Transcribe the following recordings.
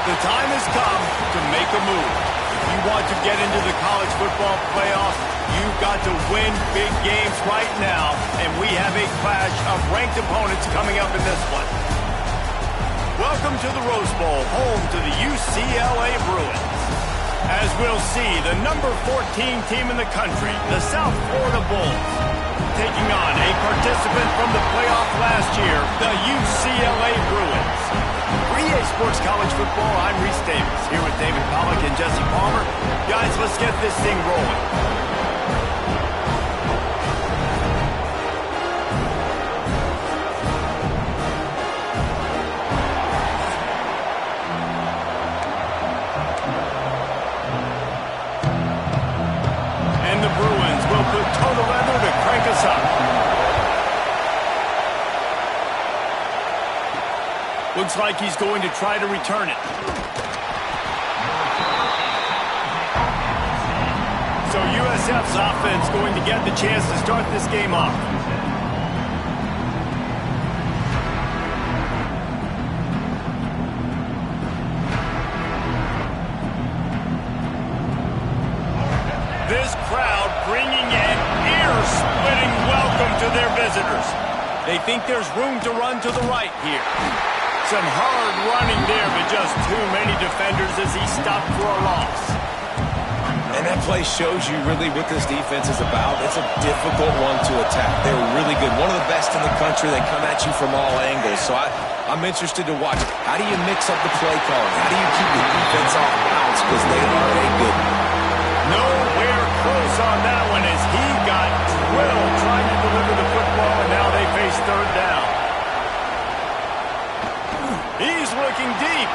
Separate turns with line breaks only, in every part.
The time has come to make a move. If you want to get into the college football playoffs, you've got to win big games right now, and we have a clash of ranked opponents coming up in this one. Welcome to the Rose Bowl, home to the UCLA Bruins. As we'll see, the number 14 team in the country, the South Florida Bulls, taking on a participant from the playoff last year, the UCLA Bruins. For EA Sports College Football, I'm Reese Davis, here with David Pollack and Jesse Palmer. Guys, let's get this thing rolling. Total leather to crank us up. Looks like he's going to try to return it. So USF's offense going to get the chance to start this game off. This crowd bringing an ear-splitting welcome to their visitors. They think there's room to run to the right here. Some hard running there, but just too many defenders as he stopped for a loss.
And that play shows you really what this defense is about. It's a difficult one to attack. They're really good. One of the best in the country. They come at you from all angles. So I'm interested to watch. How do you mix up the play calling? How do you keep the defense off balance? Because they are a good one.
Nowhere close on that one as he got drilled trying to deliver the football, and now they face third down. He's looking deep.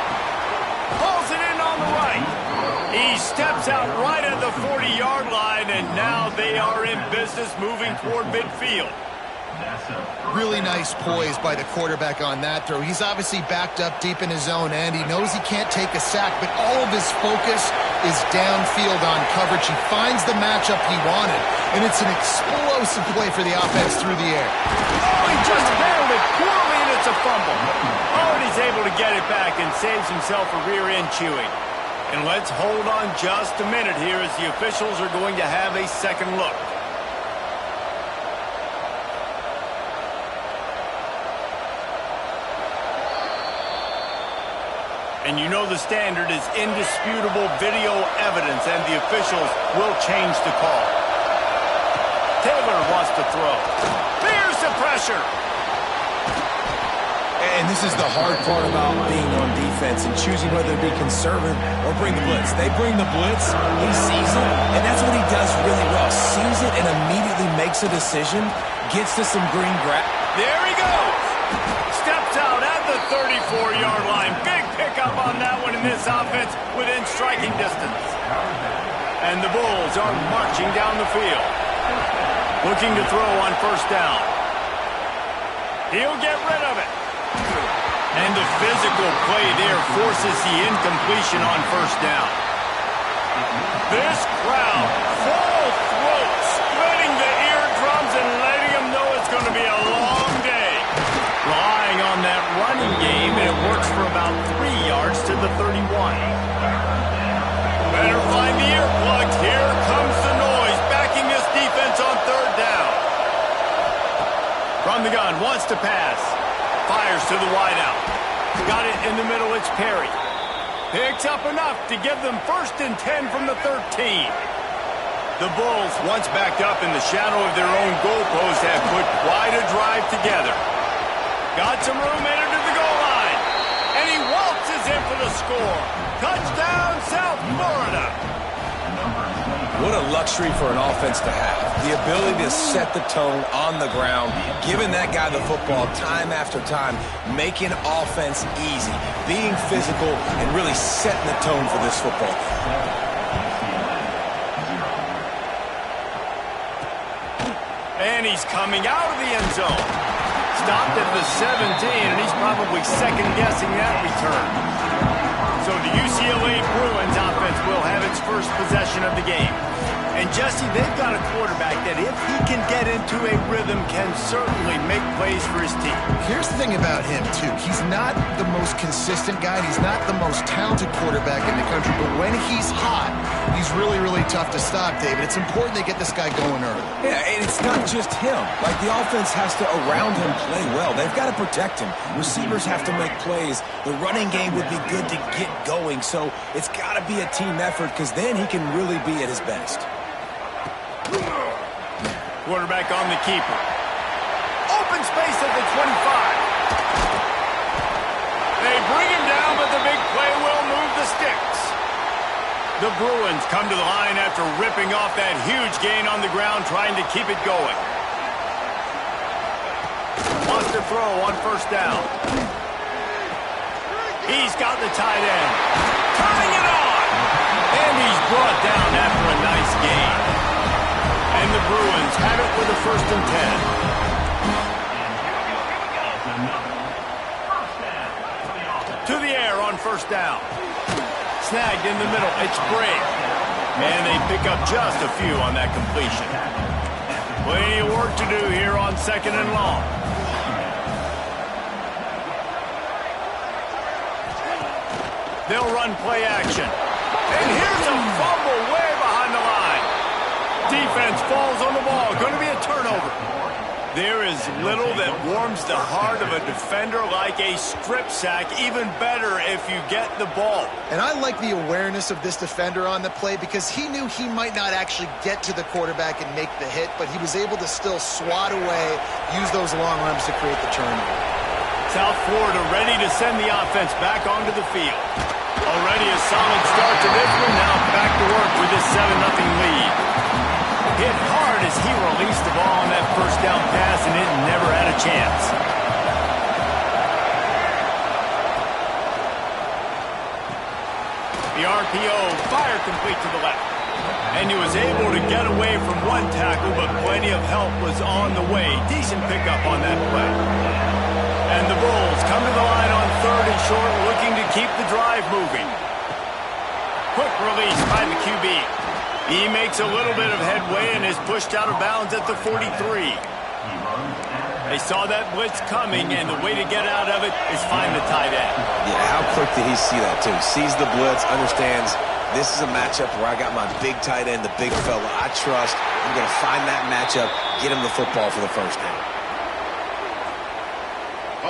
Pulls it in on the right. He steps out right at the 40-yard line, and now they are in business moving toward midfield.
Really nice poise by the quarterback on that throw. He's obviously backed up deep in his own end. He knows he can't take a sack, but all of his focus is downfield on coverage. He finds the matchup he wanted, and it's an explosive play for the offense through the air.
Oh, he just handled it poorly, and it's a fumble. Oh, and he's able to get it back and saves himself a rear-end chewing. And let's hold on just a minute here as the officials are going to have a second look. And you know the standard is indisputable video evidence, and the officials will change the call. Taylor wants to throw. There's the pressure.
And this is the hard part about being on defense and choosing whether to be conservative or bring the blitz. They bring the blitz, he sees it, and that's what he does really well. Sees it and immediately makes a decision, gets to some green grass.
There he goes. Steps out at the 34-yard line. Big pickup on that one in this offense within striking distance. And the Bulls are marching down the field. Looking to throw on first down. He'll get rid of it. And the physical play there forces the incompletion on first down. This crowd, full throat, splitting the eardrums and letting them know it's going to be a long day. Relying on that running game, and it works for about 3 yards to the 31. Better find the earplugs. Here comes the noise, backing this defense on third down. From the gun, wants to pass. Fires to the wideout. Got it in the middle, it's Perry. Picks up enough to give them 1st and 10 from the 13. The Bulls, once backed up in the shadow of their own goalpost, have put quite a drive together. Got some room headed to the goal line. And he waltzes in for the score. Touchdown, South Florida.
What a luxury for an offense to have. The ability to set the tone on the ground, giving that guy the football time after time, making offense easy, being physical, and really setting the tone for this football.
And he's coming out of the end zone. Stopped at the 17, and he's probably second-guessing that return. So the UCLA Bruins offense will have its first possession of the game. And Jesse, they've got a quarterback that if he can get into a rhythm can certainly make plays for his team.
Here's the thing about him, too. He's not the most consistent guy. He's not the most talented quarterback in the country. But when he's hot, he's really, really tough to stop, David. It's important they get this guy going early.
Yeah, and it's not just him. Like, the offense has to, around him, play well. They've got to protect him. Receivers have to make plays. The running game would be good to get going. So it's got to be a team effort because then he can really be at his best.
Quarterback on the keeper. Open space at the 25. They bring him down, but the big play will move the sticks. The Bruins come to the line after ripping off that huge gain on the ground, trying to keep it going. Wants to throw on first down. He's got the tight end. Turning it on. And he's brought down after a nice gain. And the Bruins have it with a 1st and 10. To the air on first down. Snagged in the middle. It's Brave. And they pick up just a few on that completion. Plenty of work to do here on 2nd and long. They'll run play action. And here's a fumble way behind the line. Defense falls on the ball. Going to be a turnover. There is little that warms the heart of a defender like a strip sack. Even better if you get the ball.
And I like the awareness of this defender on the play because he knew he might not actually get to the quarterback and make the hit, but he was able to still swat away, use those long arms to create the turnover.
South Florida ready to send the offense back onto the field. Already a solid start to this one. Now back to work with this 7-0 lead. Hit hard as he released the ball on that first down pass, and it never had a chance. The RPO, fire complete to the left. And he was able to get away from one tackle, but plenty of help was on the way. Decent pickup on that play. And the Bulls come to the line on 3rd and short, looking to keep the drive moving. Quick release by the QB. He makes a little bit of headway and is pushed out of bounds at the 43. They saw that blitz coming, and the way to get out of it is find the tight end.
Yeah, how quick did he see that, too? Sees the blitz, understands this is a matchup where I got my big tight end, the big fella I trust. I'm going to find that matchup, get him the football for the first down.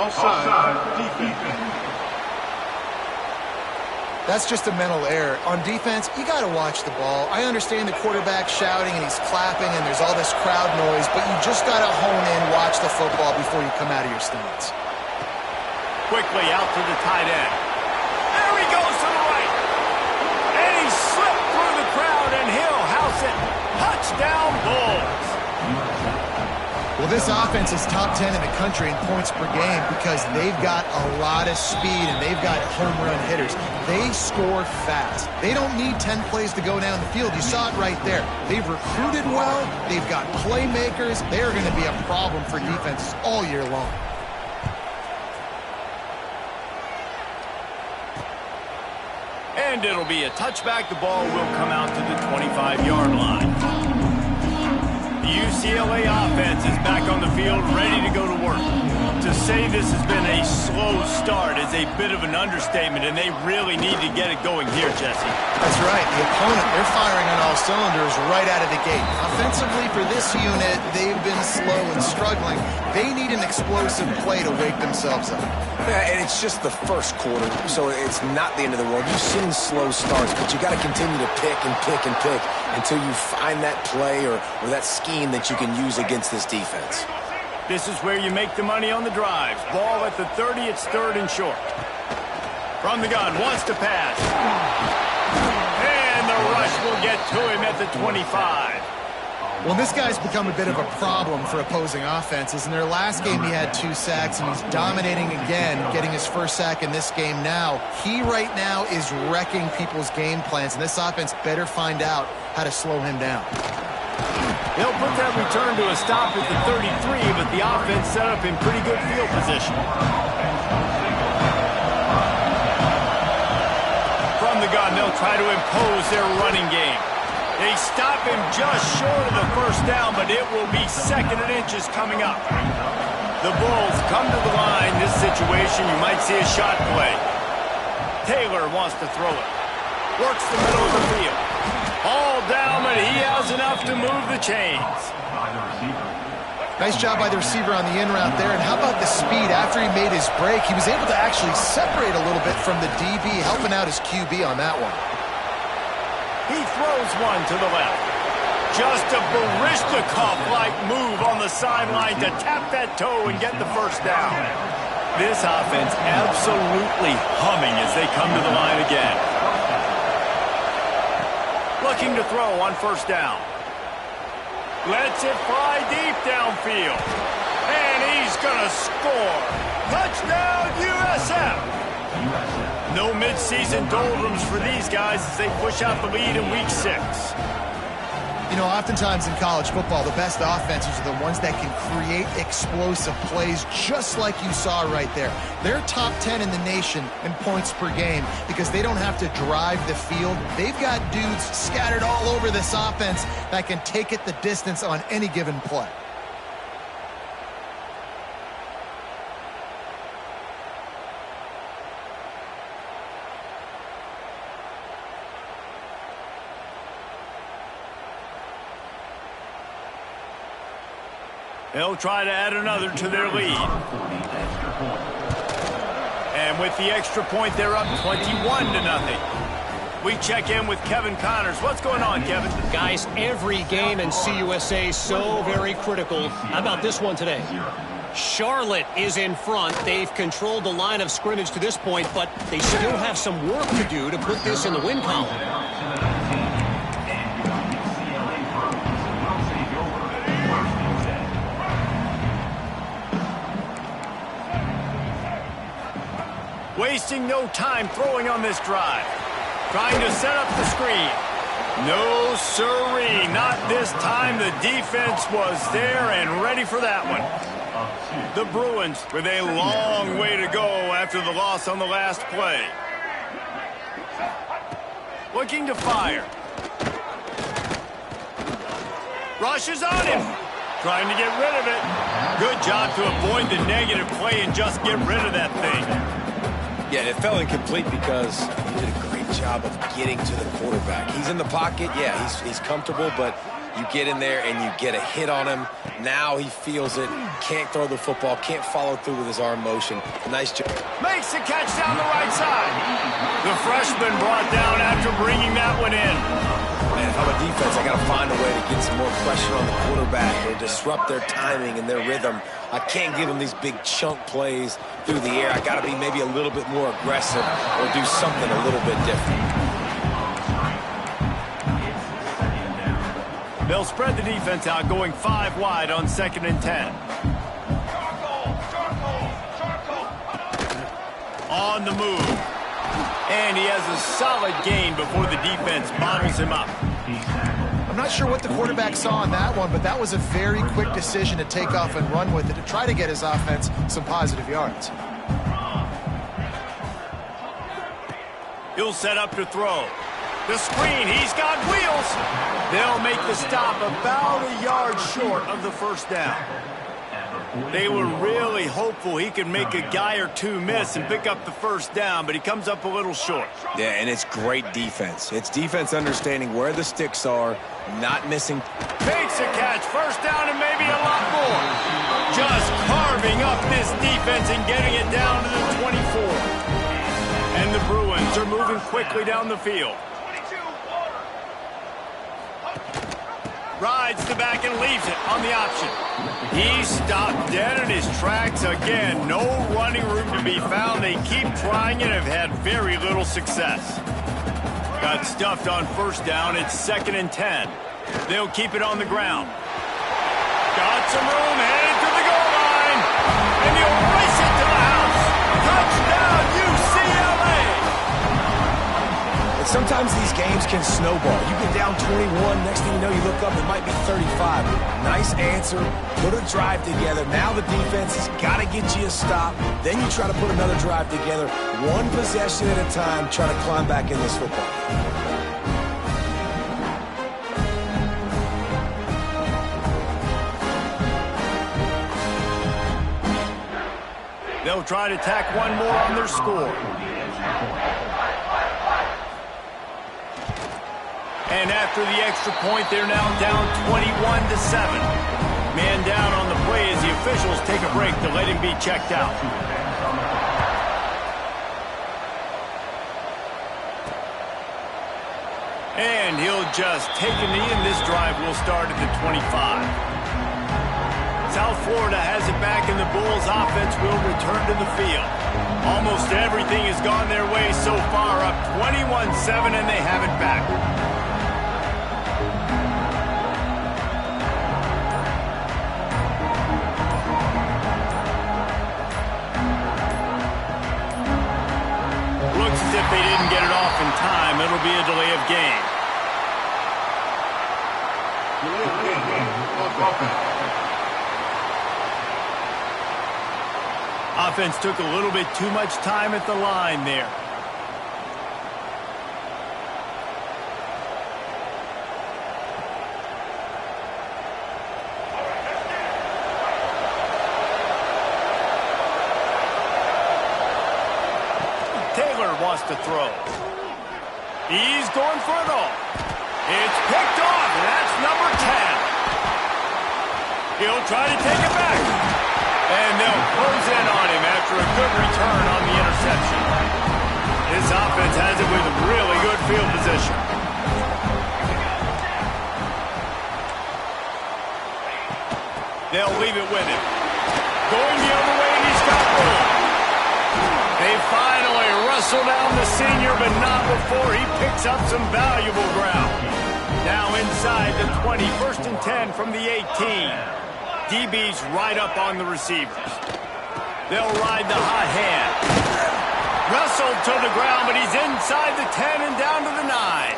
Offside, defense.
That's just a mental error. On defense, you got to watch the ball. I understand the quarterback shouting and he's clapping and there's all this crowd noise, but you just got to hone in, watch the football before you come out of your stance.
Quickly out to the tight end. There he goes to the right. And he slipped through the crowd and he'll house it. Touchdown, Bulls.
Well, this offense is top 10 in the country in points per game because they've got a lot of speed and they've got home run hitters. They score fast. They don't need 10 plays to go down the field. You saw it right there. They've recruited well. They've got playmakers. They're going to be a problem for defenses all year long.
And it'll be a touchback. The ball will come out to the 25-yard line. The UCLA offense is back on the field, ready to go to work. To say this has been a slow start is a bit of an understatement, and they really need to get it going here, Jesse.
That's right. The opponent, they're firing on all cylinders right out of the gate. Offensively, for this unit, they've been slow and struggling. They need an explosive play to wake themselves up.
Yeah, and it's just the first quarter, so it's not the end of the world. You've seen slow starts, but you got to continue to pick and pick and pick until you find that play or that scheme that you can use against this defense.
This is where you make the money on the drives. Ball at the 30, it's 3rd and short. From the gun, wants to pass. And the rush will get to him at the 25.
Well, this guy's become a bit of a problem for opposing offenses. In their last game, he had 2 sacks, and he's dominating again, getting his first sack in this game now. He right now is wrecking people's game plans, and this offense better find out how to slow him down.
They'll put that return to a stop at the 33, but the offense set up in pretty good field position. From the gun, they'll try to impose their running game. They stop him just short of the first down, but it will be 2nd and inches coming up. The Bulls come to the line. This situation, you might see a shot play. Taylor wants to throw it. Works the middle of the field. All down, but he has enough to move the chains.
Nice job by the receiver on the in route there. And how about the speed? After he made his break, he was able to actually separate a little bit from the DB, helping out his QB on that one.
He throws one to the left. Just a Barishnikov-like move on the sideline to tap that toe and get the first down. This offense absolutely humming as they come to the line again. Looking to throw on first down. Lets it fly deep downfield. And he's going to score. Touchdown, USF. No midseason doldrums for these guys as they push out the lead in Week 6.
You know, oftentimes in college football, the best offenses are the ones that can create explosive plays just like you saw right there. They're top 10 in the nation in points per game because they don't have to drive the field. They've got dudes scattered all over this offense that can take it the distance on any given play.
They'll try to add another to their lead. And with the extra point, they're up 21-0. We check in with Kevin Connors. What's going on, Kevin?
Guys, every game in CUSA so very critical. How about this one today? Charlotte is in front. They've controlled the line of scrimmage to this point, but they still have some work to do to put this in the win column.
Wasting no time throwing on this drive. Trying to set up the screen. No siree, not this time. The defense was there and ready for that one. The Bruins with a long way to go after the loss on the last play. Looking to fire. Rushes on him. Trying to get rid of it. Good job to avoid the negative play and just get rid of that thing.
Yeah, it fell incomplete because he did a great job of getting to the quarterback. He's in the pocket. Yeah, he's comfortable, but you get in there and you get a hit on him. Now he feels it. Can't throw the football. Can't follow through with his arm motion. Nice job.
Makes the catch down the right side. The freshman brought down after bringing that one in.
Man, if I'm a defense, I got to find a way to get some more pressure on the quarterback or disrupt their timing and their rhythm. I can't give them these big chunk plays through the air. I got to be maybe a little bit more aggressive or do something a little bit different.
They'll spread the defense out, going 5 wide on 2nd and 10. On the move. And he has a solid gain before the defense bottles him up.
I'm not sure what the quarterback saw on that one, but that was a very quick decision to take off and run with it to try to get his offense some positive yards.
He'll set up to throw. The screen, he's got wheels. They'll make the stop about a yard short of the first down. They were really hopeful he could make a guy or two miss and pick up the first down, but he comes up a little short.
Yeah, and it's great defense. It's defense understanding where the sticks are, not missing.
Makes a catch, first down and maybe a lot more. Just carving up this defense and getting it down to the 24. And the Bruins are moving quickly down the field. Rides the back and leaves it on the option. He stopped dead in his tracks again. No running room to be found. They keep trying and have had very little success. Got stuffed on first down. It's 2nd and 10. They'll keep it on the ground. Got some room, headed to the goal line. And he'll race it to the house. Touchdown, UCLA!
And sometimes these games can snowball. You get down 21, next thing you know, you look up, it might be 35. Nice answer, put a drive together. Now the defense has got to get you a stop. Then you try to put another drive together. One possession at a time, try to climb back in this football.
They'll try to tack one more on their score. And after the extra point, they're now down 21-7. Man down on the play as the officials take a break to let him be checked out. And he'll just take a knee, and this drive will start at the 25. South Florida has it back, and the Bulls offense will return to the field. Almost everything has gone their way so far, up 21-7, and they have it back. Looks as if they didn't get it off in time. It'll be a delay of game. Offense took a little bit too much time at the line there. Taylor wants to throw. He's going for it all. It's picked off, and that's number 10. He'll try to take it back. And they'll close in on him after a good return on the interception. This offense has it with really good field position. They'll leave it with him. Going the other way, and he's got room. They finally wrestle down the senior, but not before he picks up some valuable ground. Now inside the 20, 1st and 10 from the 18. DB's right up on the receivers. They'll ride the hot hand. Wrestled to the ground, but he's inside the 10 and down to the 9.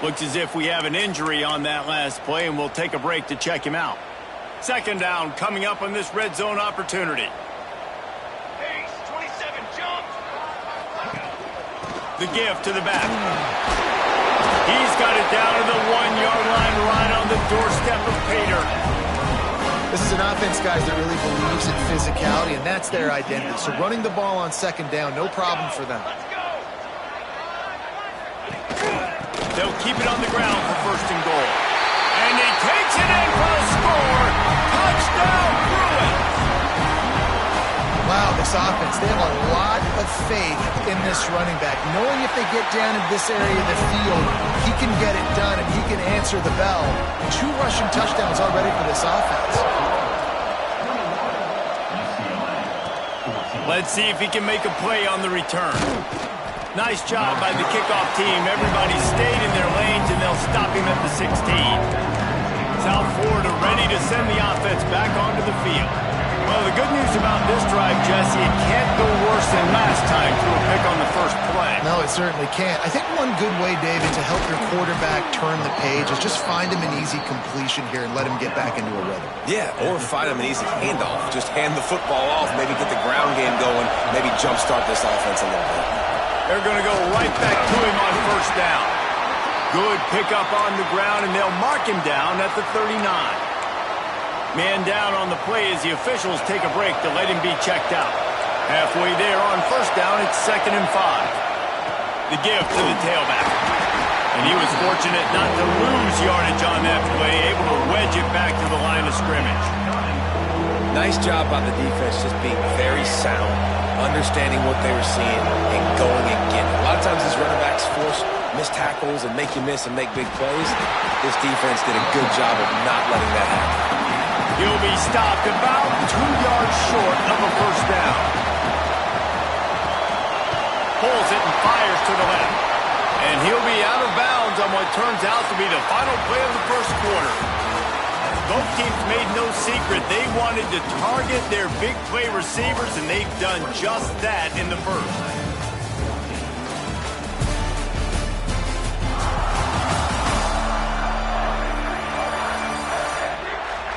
Looks as if we have an injury on that last play, and we'll take a break to check him out. 2nd down coming up on this red zone opportunity. The give to the back. He's got it down to the 1-yard line, right on the doorstep of Pater.
This is an offense, guys, that really believes in physicality, and that's their identity. So running the ball on 2nd down, no problem for them.
They'll keep it on the ground for 1st and goal. And he takes it in for a score. Touchdown, Bruins!
Wow, this offense, they have a lot of faith in this running back. Knowing if they get down in this area of the field, he can get it done and he can answer the bell. 2 rushing touchdowns already for this offense.
Let's see if he can make a play on the return. Nice job by the kickoff team. Everybody stayed in their lanes, and they'll stop him at the 16. South Florida ready to send the offense back onto the field. Well, the good news about this drive, Jesse, it can't go worse than last time through a pick on the first play.
No, it certainly can't. I think one good way, David, to help your quarterback turn the page is just find him an easy completion here and let him get back into a rhythm.
Yeah, or find him an easy handoff. Just hand the football off, maybe get the ground game going, maybe jumpstart this offense a little bit.
They're going to go right back to him on 1st down. Good pickup on the ground, and they'll mark him down at the 39. Man down on the play as the officials take a break to let him be checked out. Halfway there on 1st down, it's 2nd and 5. The give to the tailback. And he was fortunate not to lose yardage on that play, able to wedge it back to the line of scrimmage.
Nice job by the defense, just being very sound, understanding what they were seeing, and going and getting it. A lot of times these running backs force missed tackles and make you miss and make big plays. This defense did a good job of not letting that happen.
He'll be stopped about 2 yards short of a 1st down. Pulls it and fires to the left. And he'll be out of bounds on what turns out to be the final play of the 1st quarter. Both teams made no secret they wanted to target their big play receivers, and they've done just that in the 1st.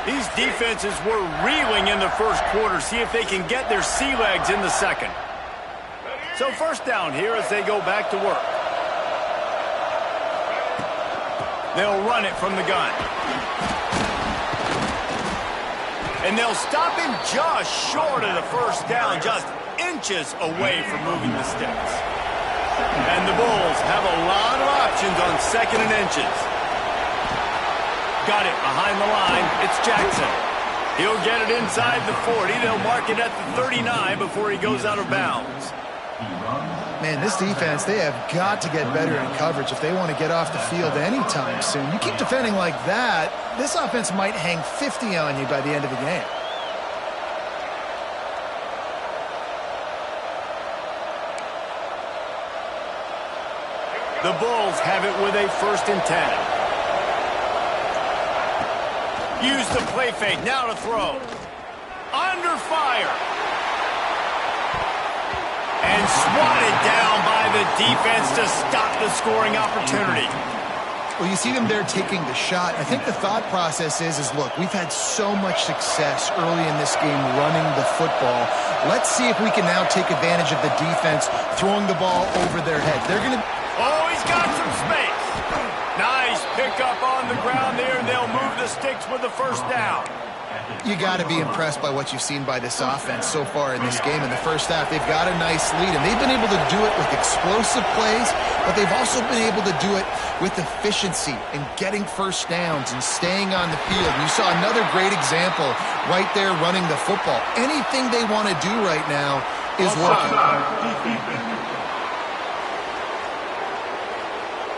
These defenses were reeling in the 1st quarter. See if they can get their sea legs in the 2nd. So 1st down here as they go back to work. They'll run it from the gun. And they'll stop him just short of the first down, just inches away from moving the sticks. And the Bulls have a lot of options on 2nd and inches. Got it behind the line. It's Jackson. He'll get it inside the 40. They'll mark it at the 39 before he goes out of bounds.
Man, this defense, they have got to get better in coverage if they want to get off the field anytime soon. You keep defending like that, this offense might hang 50 on you by the end of the game.
The Bulls have it with a 1st and 10. Use the play fake, now to throw. Under fire. And swatted down by the defense to stop the scoring opportunity.
Well, you see them there taking the shot. I think the thought process is look, we've had so much success early in this game running the football. Let's see if we can now take advantage of the defense throwing the ball over their head. They're going to...
Oh, he's got some space. Nice pickup on the ground there. They'll move the sticks with the 1st down.
You got to be impressed by what you've seen by this offense so far in this game. In the first half, they've got a nice lead, and they've been able to do it with explosive plays, but they've also been able to do it with efficiency and getting 1st downs and staying on the field. And you saw another great example right there running the football. Anything they want to do right now is working.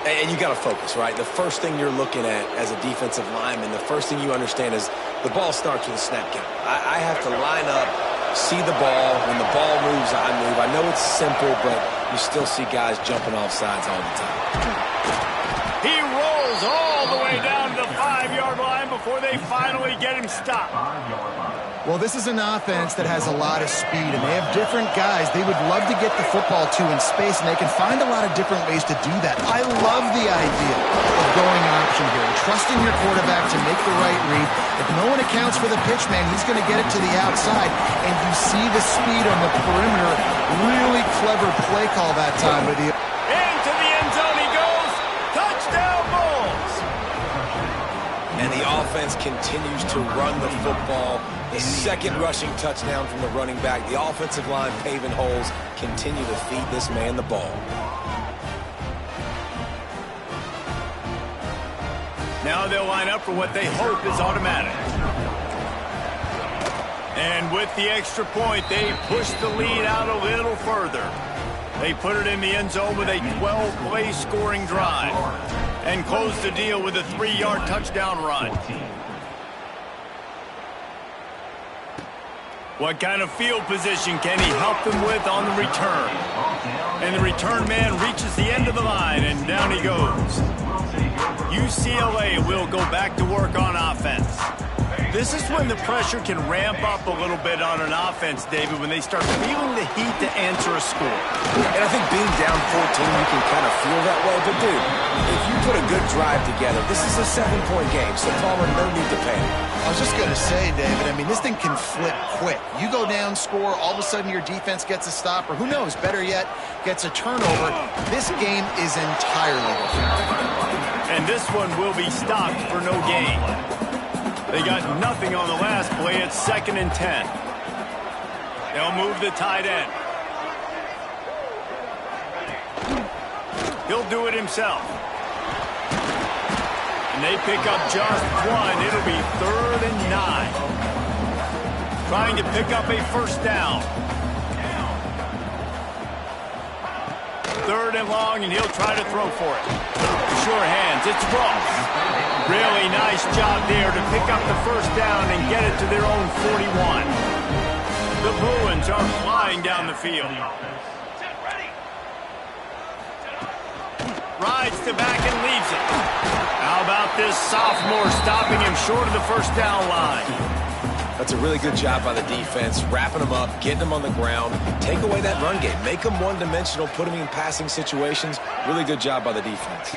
And you got to focus, right? The first thing you're looking at as a defensive lineman, the first thing you understand is the ball starts with a snap count. I have to line up, see the ball. When the ball moves, I move. I know it's simple, but you still see guys jumping off sides all the time.
He rolls all the way down to the 5-yard line before they finally get him stopped.
Well, this is an offense that has a lot of speed, and they have different guys they would love to get the football to in space, and they can find a lot of different ways to do that. I love the idea of going option here and trusting your quarterback to make the right read. If no one accounts for the pitch, man, he's going to get it to the outside, and you see the speed on the perimeter. Really clever play call that time with the...
Into the end zone he goes. Touchdown, Bulls!
And the offense continues to run the football. The 2nd rushing touchdown from the running back. The offensive line paving holes. Continue to feed this man the ball.
Now they'll line up for what they hope is automatic. And with the extra point, they push the lead out a little further. They put it in the end zone with a 12-play scoring drive and close the deal with a 3-yard touchdown run. What kind of field position can he help them with on the return? And the return man reaches the end of the line, and down he goes. UCLA will go back to work on offense. This is when the pressure can ramp up a little bit on an offense, David, when they start feeling the heat to answer a score.
And I think being down 14, you can kind of feel that way. But, dude, if you put a good drive together, this is a 7-point game, so Palmer, no need to panic.
I was just going to say, David, I mean, this thing can flip quick. You go down, score, all of a sudden your defense gets a stop, or who knows, better yet, gets a turnover. This game is entirely different.
And this one will be stopped for no gain. They got nothing on the last play. It's 2nd and 10. They'll move the tight end. He'll do it himself. And they pick up just one. It'll be 3rd and 9. Trying to pick up a 1st down. 3rd and long, and he'll try to throw for it. Sure hands. It's Ross. Really nice job there to pick up the 1st down and get it to their own 41. The Bruins are flying down the field. Rides to back and leaves it. How about this sophomore stopping him short of the 1st down line?
That's a really good job by the defense, wrapping them up, getting them on the ground, take away that run game, make them one-dimensional, put them in passing situations. Really good job by the defense.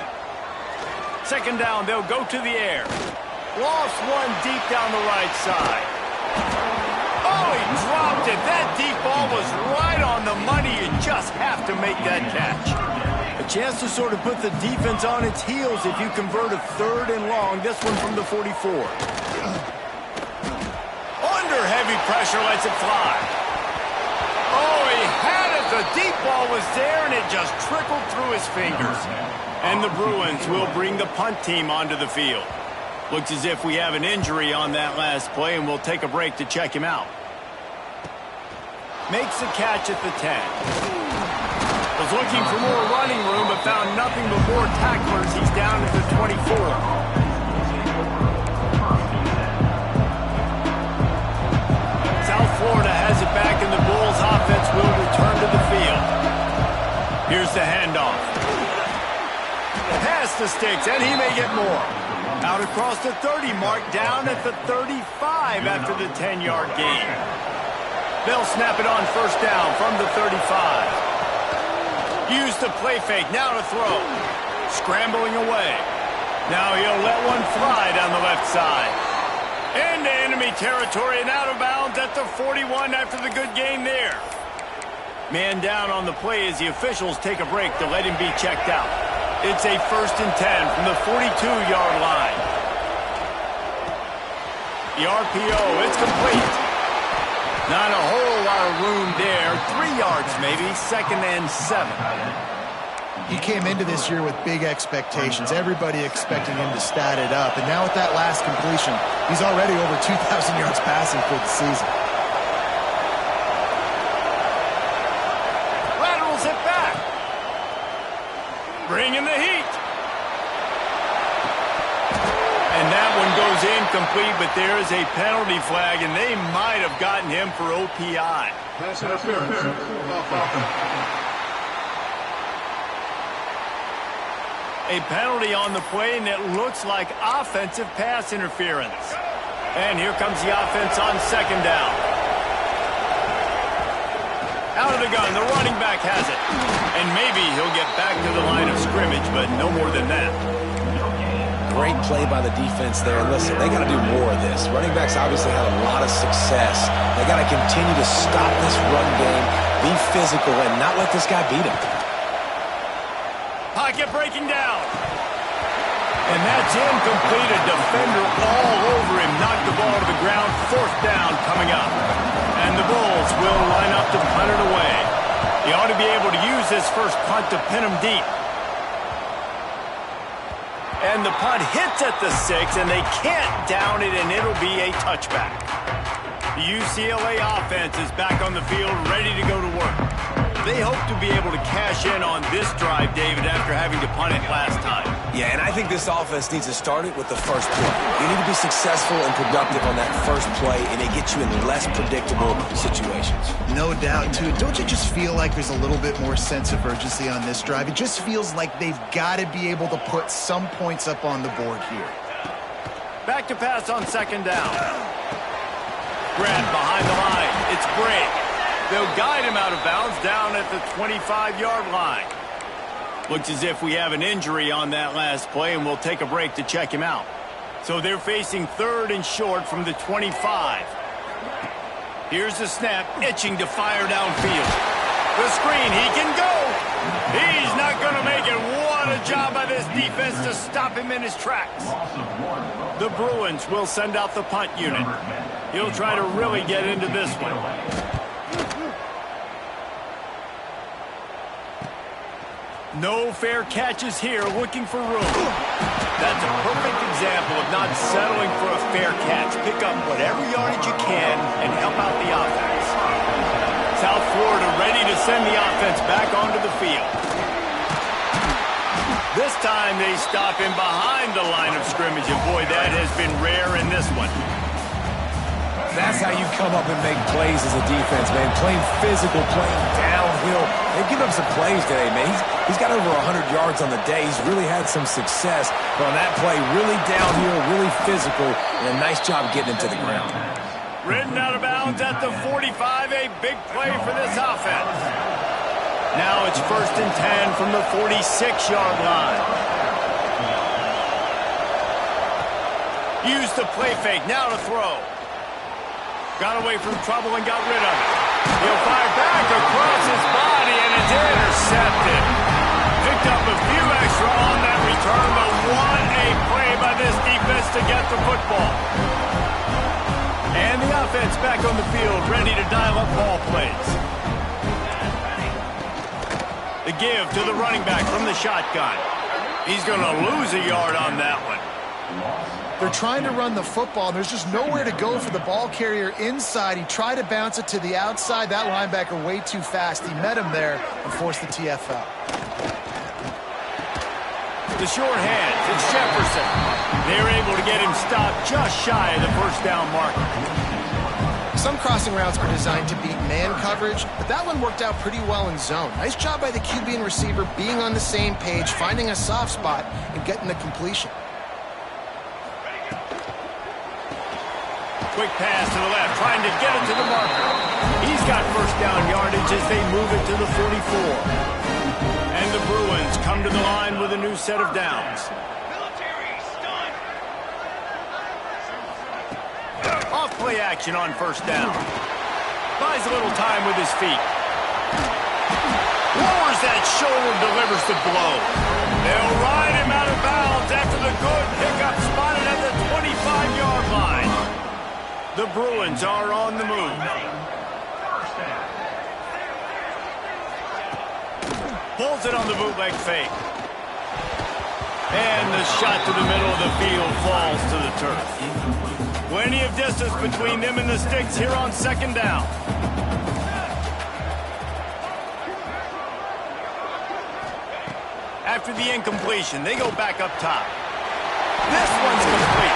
2nd down, they'll go to the air. Lost one deep down the right side. Oh, he dropped it. That deep ball was right on the money. You just have to make that catch. A chance to sort of put the defense on its heels if you convert a 3rd and long. This one from the 44. On heavy pressure lets it fly. Oh, he had it. The deep ball was there, and it just trickled through his fingers. And the Bruins will bring the punt team onto the field. Looks as if we have an injury on that last play, and we'll take a break to check him out. Makes a catch at the 10. Was looking for more running room, but found nothing but more tacklers. He's down at the 24. South Florida has it back, and the Bulls offense will return to the field. Here's the handoff. Pass the sticks, and he may get more. Out across the 30 mark, down at the 35 after the 10-yard gain. They'll snap it on first down from the 35. Use the play fake, now to throw. Scrambling away. Now he'll let one fly down the left side. Into enemy territory and out of bounds at the 41 after the good game there. Man down on the play as the officials take a break to let him be checked out. It's a 1st and 10 from the 42-yard line. The RPO, it's complete. Not a whole lot of room there. 3 yards maybe, 2nd and 7.
He came into this year with big expectations. Everybody expecting him to stat it up. And now with that last completion, he's already over 2,000 yards passing for the season.
Laterals it back. Bringing the heat. And that one goes incomplete, but there is a penalty flag, and they might have gotten him for OPI.
Pass interference.
A penalty on the play, and it looks like offensive pass interference. And here comes the offense on 2nd down. Out of the gun, the running back has it. And maybe he'll get back to the line of scrimmage, but no more than that.
Great play by the defense there. And listen, they got to do more of this. Running backs obviously had a lot of success. They got to continue to stop this run game, be physical, and not let this guy beat him.
Pocket breaking down. And that's incomplete. A defender all over him. Knocked the ball to the ground. 4th down coming up. And the Bulls will line up to punt it away. He ought to be able to use this first punt to pin him deep. And the punt hits at the 6, and they can't down it, and it'll be a touchback. The UCLA offense is back on the field, ready to go to work. They hope to be able to cash in on this drive, David, after having to punt it last time.
Yeah, and I think this offense needs to start it with the first play. You need to be successful and productive on that first play, and it gets you in less predictable situations.
No doubt, too. Don't you just feel like there's a little bit more sense of urgency on this drive? It just feels like they've got to be able to put some points up on the board here.
Back to pass on 2nd down. Grab behind the line. It's Brake. They'll guide him out of bounds down at the 25-yard line. Looks as if we have an injury on that last play, and we'll take a break to check him out. So they're facing 3rd and short from the 25. Here's the snap, itching to fire downfield. The screen, he can go. He's not going to make it. What a job by this defense to stop him in his tracks. The Bruins will send out the punt unit. He'll try to really get into this one. No fair catches here, looking for room. That's a perfect example of not settling for a fair catch. Pick up whatever yardage you can and help out the offense. South Florida ready to send the offense back onto the field. This time they stop him behind the line of scrimmage, and boy, that has been rare in this one.
That's how you come up and make plays as a defense, man. Playing physical, playing downhill. They've given up some plays today, man. He's got over 100 yards on the day. He's really had some success. But on that play, really downhill, really physical, and a nice job getting him to the ground.
Ridden out of bounds at the 45, a big play for this offense. Now it's 1st and 10 from the 46-yard line. Use the play fake, now to throw. Got away from trouble and got rid of it. He'll fire back across his body, and it's intercepted. Picked up a few extra on that return, but what a play by this defense to get the football. And the offense back on the field, ready to dial up ball plays. The give to the running back from the shotgun. He's going to lose a yard on that one.
They're trying to run the football, and there's just nowhere to go for the ball carrier inside. He tried to bounce it to the outside. That linebacker way too fast. He met him there and forced the TFL.
The short hands, it's Jefferson. They're able to get him stopped just shy of the first down marker.
Some crossing routes are designed to beat man coverage, but that one worked out pretty well in zone. Nice job by the QB and receiver being on the same page, finding a soft spot, and getting the completion.
Quick pass to the left, trying to get it to the marker. He's got first down yardage as they move it to the 44. And the Bruins come to the line with a new set of downs. Off play action on first down. Buys a little time with his feet. Lowers that shoulder, delivers the blow. They'll ride him out of bounds after the good pickup spotted at the 25-yard line. The Bruins are on the move. Pulls it on the bootleg fake. And the shot to the middle of the field falls to the turf. Plenty of distance between them and the sticks here on second down. After the incompletion, they go back up top. This one's complete.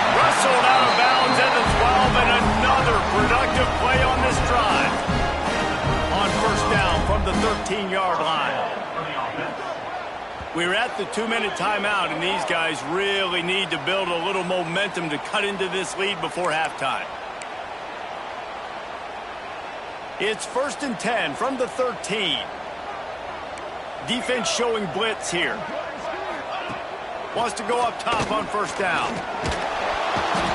Wrestled out of bounds at the 12, and another productive play on this drive. On first down from the 13-yard line. We're at the 2-minute timeout, and these guys really need to build a little momentum to cut into this lead before halftime. It's 1st and 10 from the 13. Defense showing blitz here. Wants to go up top on first down.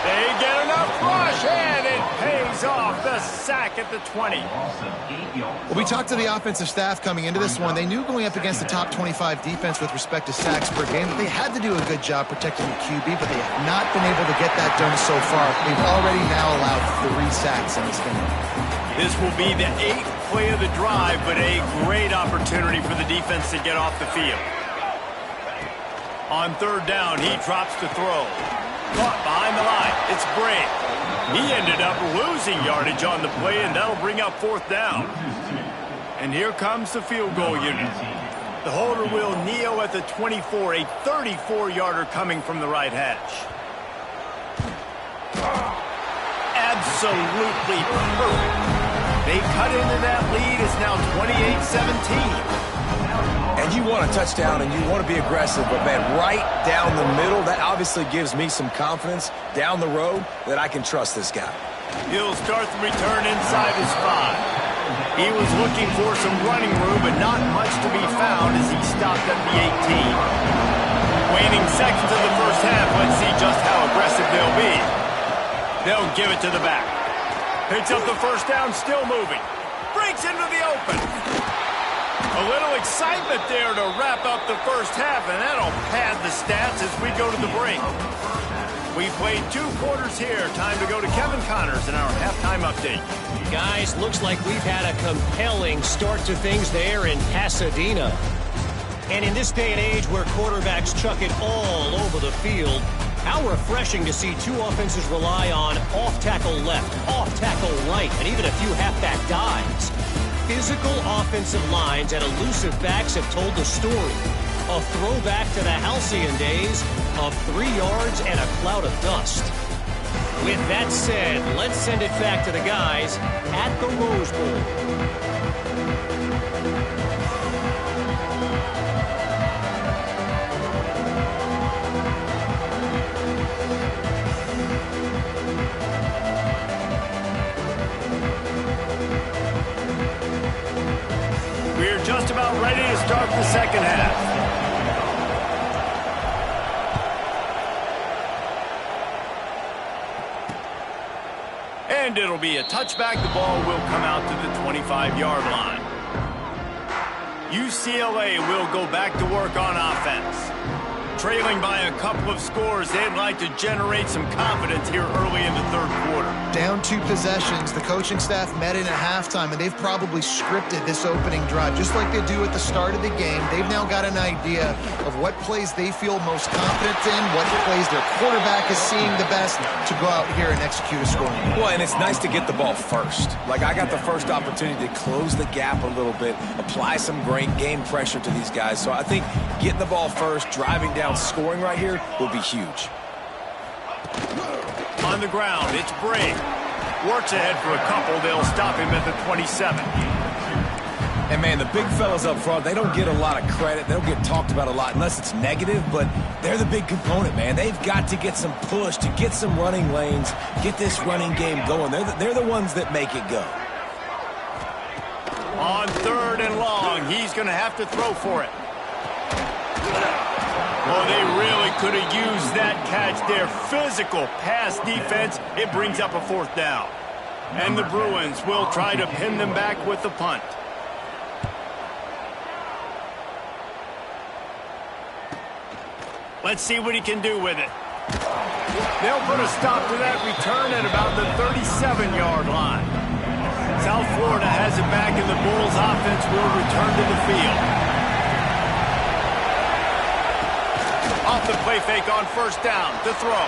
They get enough rush, and it pays off. The sack at the 20.
Well, we talked to the offensive staff coming into this one. They knew going up against the top 25 defense with respect to sacks per game that they had to do a good job protecting the QB, but they have not been able to get that done so far. They've already now allowed 3 sacks in this game.
This will be the 8th play of the drive, but a great opportunity for the defense to get off the field. On third down, he drops to throw. Caught behind the line. It's Bray. He ended up losing yardage on the play, and that'll bring up 4th down. And here comes the field goal unit. The holder will kneel at the 24, a 34-yarder coming from the right hash. Absolutely perfect. They cut into that lead. It's now 28-17.
And you want a touchdown and you want to be aggressive, but, man, right down the middle, that obviously gives me some confidence down the road that I can trust this guy.
He'll start the return inside his 5. He was looking for some running room, but not much to be found as he stopped at the 18. Waning seconds of the first half, let's see just how aggressive they'll be. They'll give it to the back. Picks up the first down, still moving. Breaks into the open. A little excitement there to wrap up the first half, and that'll pad the stats as we go to the break. We played 2 quarters here. Time to go to Kevin Connors in our halftime update.
Guys, looks like we've had a compelling start to things there in Pasadena. And in this day and age where quarterbacks chuck it all over the field, how refreshing to see 2 offenses rely on off-tackle left, off-tackle right, and even a few halfback dives. Physical offensive lines and elusive backs have told the story. A throwback to the halcyon days of 3 yards and a cloud of dust. With that said, let's send it back to the guys at the Rose Bowl.
We're just about ready to start the second half. And it'll be a touchback. The ball will come out to the 25-yard line. UCLA will go back to work on offense. trailing by a couple of scores. They'd like to generate some confidence here early in the third quarter.
Down 2 possessions. The coaching staff met in at halftime, and they've probably scripted this opening drive. Just like they do at the start of the game, they've now got an idea of what plays they feel most confident in, what plays their quarterback is seeing the best to go out here and execute a scoring.
Well, and it's nice to get the ball first. Like, I got the first opportunity to close the gap a little bit, apply some great game pressure to these guys. So I think getting the ball first, driving down, scoring right here will be huge.
On the ground, it's Brake. Works ahead for a couple. They'll stop him at the 27.
And, man, the big fellas up front, they don't get a lot of credit. They don't get talked about a lot unless it's negative, but they're the big component, man. They've got to get some push, to get some running lanes, get this running game going. They're the ones that make it go.
On 3rd and long, he's going to have to throw for it. Well, they really could have used that catch there. Physical pass defense. It brings up a 4th down. And the Bruins will try to pin them back with the punt. Let's see what he can do with it. They'll put a stop to that return at about the 37-yard line. South Florida has it back, and the Bulls offense will return to the field. Off the play fake on 1st down to throw.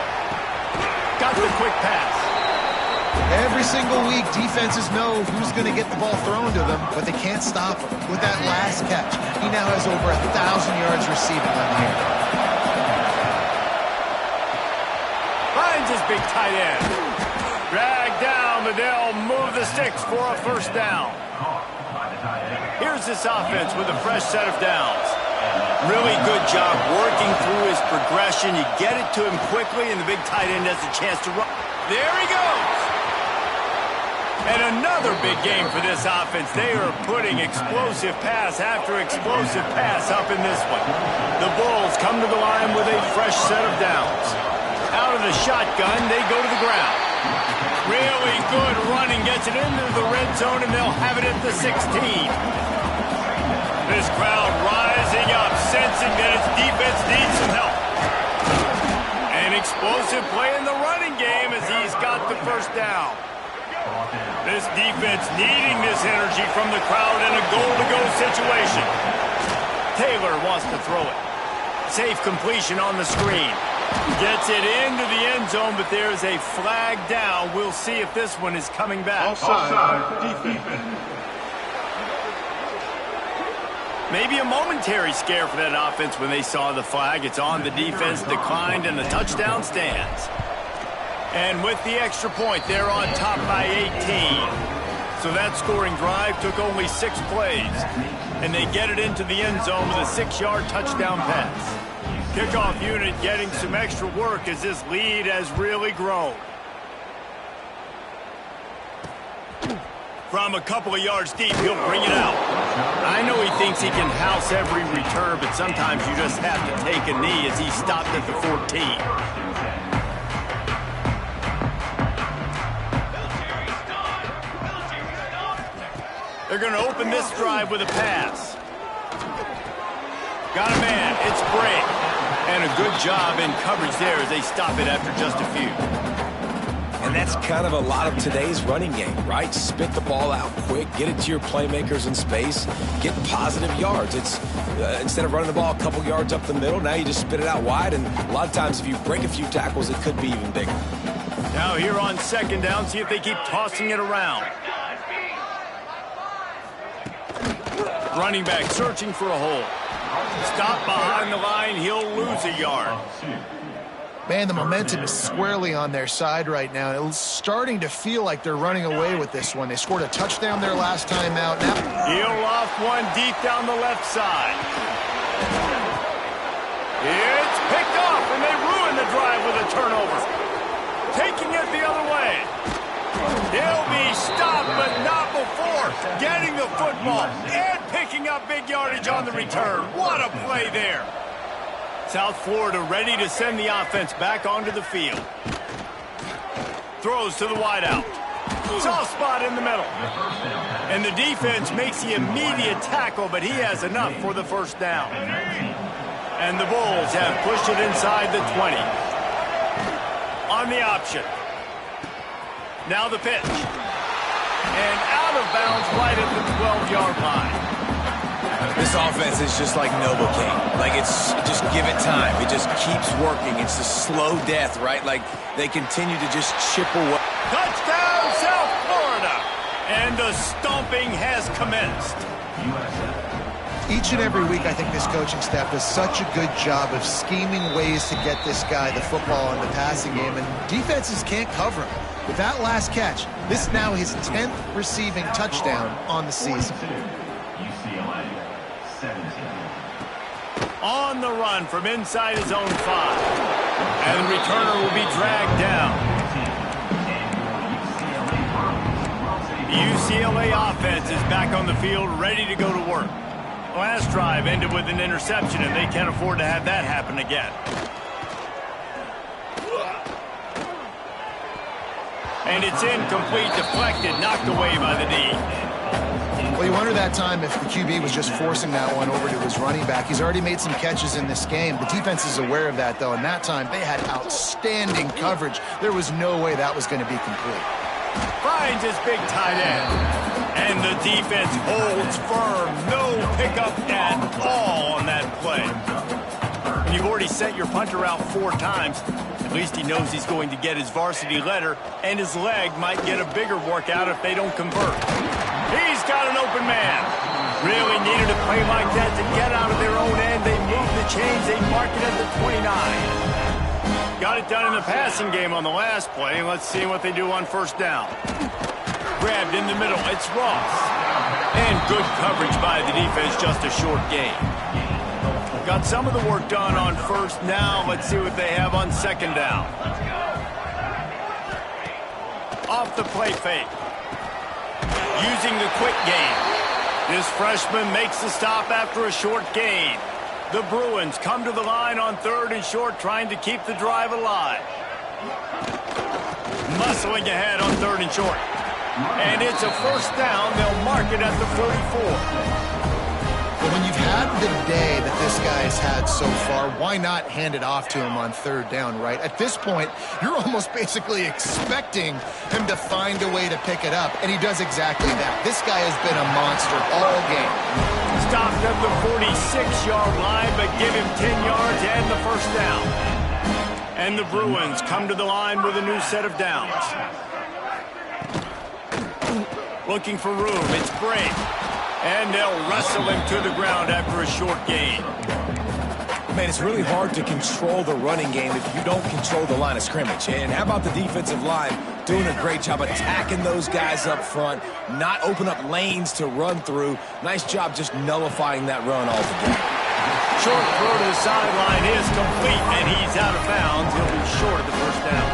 Got the quick pass.
Every single week, defenses know who's going to get the ball thrown to them, but they can't stop him. With that last catch, he now has over 1,000 yards receiving on the year.
Finds his big tight end. Dragged down, but they'll move the sticks for a 1st down. Here's this offense with a fresh set of downs. Really good job working through his progression. You get it to him quickly, and the big tight end has a chance to run. There he goes. And another big game for this offense. They are putting explosive pass after explosive pass up in this one. The Bulls come to the line with a fresh set of downs. Out of the shotgun, they go to the ground. Really good running, gets it into the red zone, and they'll have it at the 16. This crowd rising up, sensing that its defense needs some help. An explosive play in the running game as he's got the 1st down. This defense needing this energy from the crowd in a goal-to-go situation. Taylor wants to throw it. Safe completion on the screen. Gets it into the end zone, but there's a flag down. We'll see if this one is coming back.
Offside, defense.
Maybe a momentary scare for that offense when they saw the flag. It's on, the defense declined, and the touchdown stands. And with the extra point, they're on top by 18. So that scoring drive took only 6 plays. And they get it into the end zone with a 6-yard touchdown pass. Kickoff unit getting some extra work as this lead has really grown. From a couple of yards deep, he'll bring it out. I know he thinks he can house every return, but sometimes you just have to take a knee as he stopped at the 14. They're going to open this drive with a pass. Got a man. It's Brake. And a good job in coverage there as they stop it after just a few.
And that's kind of a lot of today's running game, right? Spit the ball out quick, get it to your playmakers in space, get positive yards. It's instead of running the ball a couple yards up the middle, now you just spit it out wide, and a lot of times if you break a few tackles, it could be even bigger.
Now here on 2nd down, see if they keep tossing it around. Running back searching for a hole. Stop behind the line, he'll lose a yard.
Man, the momentum is squarely on their side right now. It's starting to feel like they're running away with this one. They scored a touchdown their last time out. Now
he'll loft one deep down the left side. It's picked off, and they ruin the drive with a turnover. Taking it the other way. He'll be stopped, but not before getting the football and picking up big yardage on the return. What a play there. South Florida ready to send the offense back onto the field. Throws to the wideout. Soft spot in the middle. And the defense makes the immediate tackle, but he has enough for the 1st down. And the Bulls have pushed it inside the 20. On the option. Now the pitch. And out of bounds right at the 12-yard line.
This offense is just like Novocaine. Like, it's just give it time. It just keeps working. It's a slow death, right? Like, they continue to just chip away.
Touchdown, South Florida! And the stomping has commenced.
Each and every week, I think this coaching staff does such a good job of scheming ways to get this guy the football in the passing game, and defenses can't cover him. With that last catch, this is now his 10th receiving touchdown on the season.
UCLA 17.
On the run from inside his own 5. And the returner will be dragged down. The UCLA offense is back on the field, ready to go to work. Last drive ended with an interception, and they can't afford to have that happen again. And it's incomplete, deflected, knocked away by the D.
Well, you wonder that time if the QB was just forcing that one over to his running back. He's already made some catches in this game. The defense is aware of that, though, and that time they had outstanding coverage. There was no way that was going to be complete.
Finds his big tight end. And the defense holds firm. No pickup at all on that play. When you've already sent your punter out 4 times, at least he knows he's going to get his varsity letter, and his leg might get a bigger workout if they don't convert. He's got an open man. Really needed a play like that to get out of their own end. They move the chains. They mark it at the 29. Got it done in the passing game on the last play. Let's see what they do on first down. Grabbed in the middle. It's Ross. And good coverage by the defense. Just a short gain. Got some of the work done on first. Now let's see what they have on second down. Off the play fake. Using the quick game. This freshman makes the stop after a short gain. The Bruins come to the line on 3rd and short, trying to keep the drive alive. Muscling ahead on 3rd and short. And it's a first down. They'll mark it at the 44.
But when you've had the day that this guy's had so far, why not hand it off to him on 3rd down, right? At this point, you're almost basically expecting him to find a way to pick it up, and he does exactly that. This guy has been a monster all game.
Stopped at the 46-yard line, but give him 10 yards and the first down. And the Bruins come to the line with a new set of downs. Looking for room. It's Bray. And they'll wrestle him to the ground after a short gain.
Man, it's really hard to control the running game if you don't control the line of scrimmage. And how about the defensive line doing a great job attacking those guys up front, not open up lanes to run through. Nice job just nullifying that run altogether.
Short throw to the sideline is complete, and he's out of bounds. He'll be short of the first down.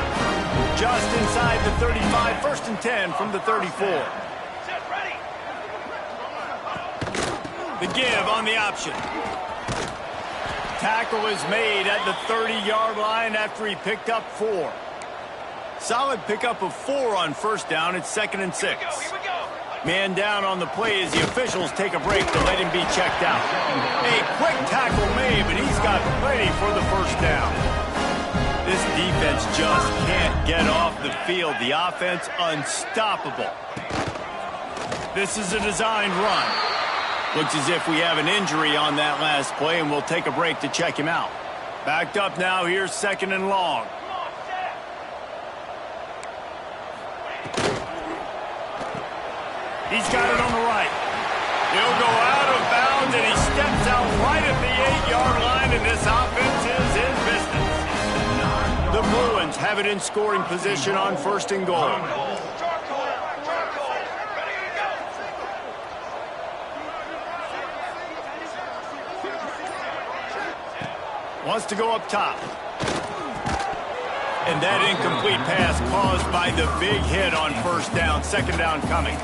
Just inside the 35, 1st and 10 from the 34. The give on the option. Tackle is made at the 30-yard line after he picked up 4. Solid pickup of 4 on first down. It's 2nd and 6. Man down on the play as the officials take a break to let him be checked out. A quick tackle made, but he's got plenty for the first down. This defense just can't get off the field. The offense unstoppable. This is a designed run. Looks as if we have an injury on that last play, and we'll take a break to check him out. Backed up now. Here's 2nd and long. He's got it on the right. He'll go out of bounds, and he steps out right at the 8-yard line, and this offense is in business. The Bruins have it in scoring position on 1st and goal. Wants to go up top. And that incomplete pass caused by the big hit on first down. 2nd down coming.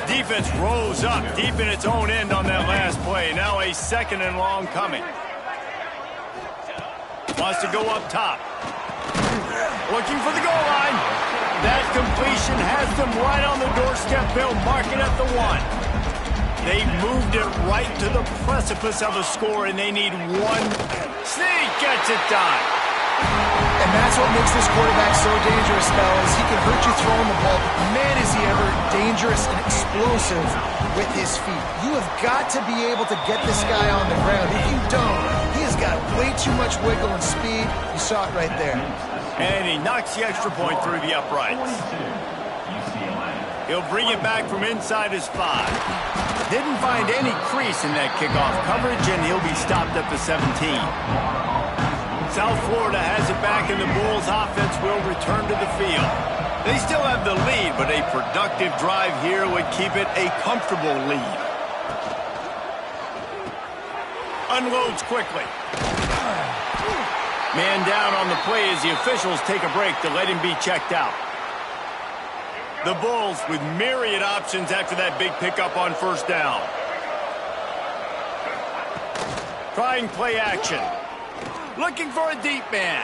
Defense rose up deep in its own end on that last play. Now a 2nd and long coming. Wants to go up top. Looking for the goal line. That completion has them right on the doorstep. They'll mark it at the 1. They've moved it right to the precipice of a score, and they need one. Sneak gets it done.
And that's what makes this quarterback so dangerous, fellas. He can hurt you throwing the ball, but man, is he ever dangerous and explosive with his feet. You have got to be able to get this guy on the ground. If you don't, he has got way too much wiggle and speed. You saw it right there.
And he knocks the extra point through the uprights. He'll bring it back from inside his 5. Didn't find any crease in that kickoff coverage, and he'll be stopped at the 17. South Florida has it back, and the Bulls offense will return to the field. They still have the lead, but a productive drive here would keep it a comfortable lead. Unloads quickly. Man down on the play as the officials take a break to let him be checked out. The Bulls with myriad options after that big pickup on first down. Trying play action. Looking for a deep man.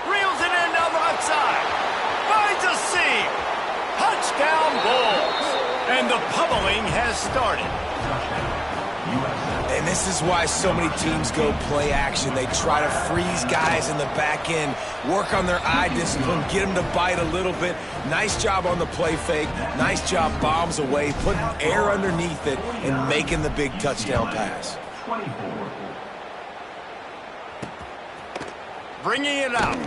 Reels it in down the left side. Finds a seam. Touchdown Bulls. And the pummeling has started.
And this is why so many teams go play action. They try to freeze guys in the back end, work on their eye discipline, get them to bite a little bit. Nice job on the play fake. Nice job bombs away, putting air underneath it, and making the big touchdown pass.
Bringing it out.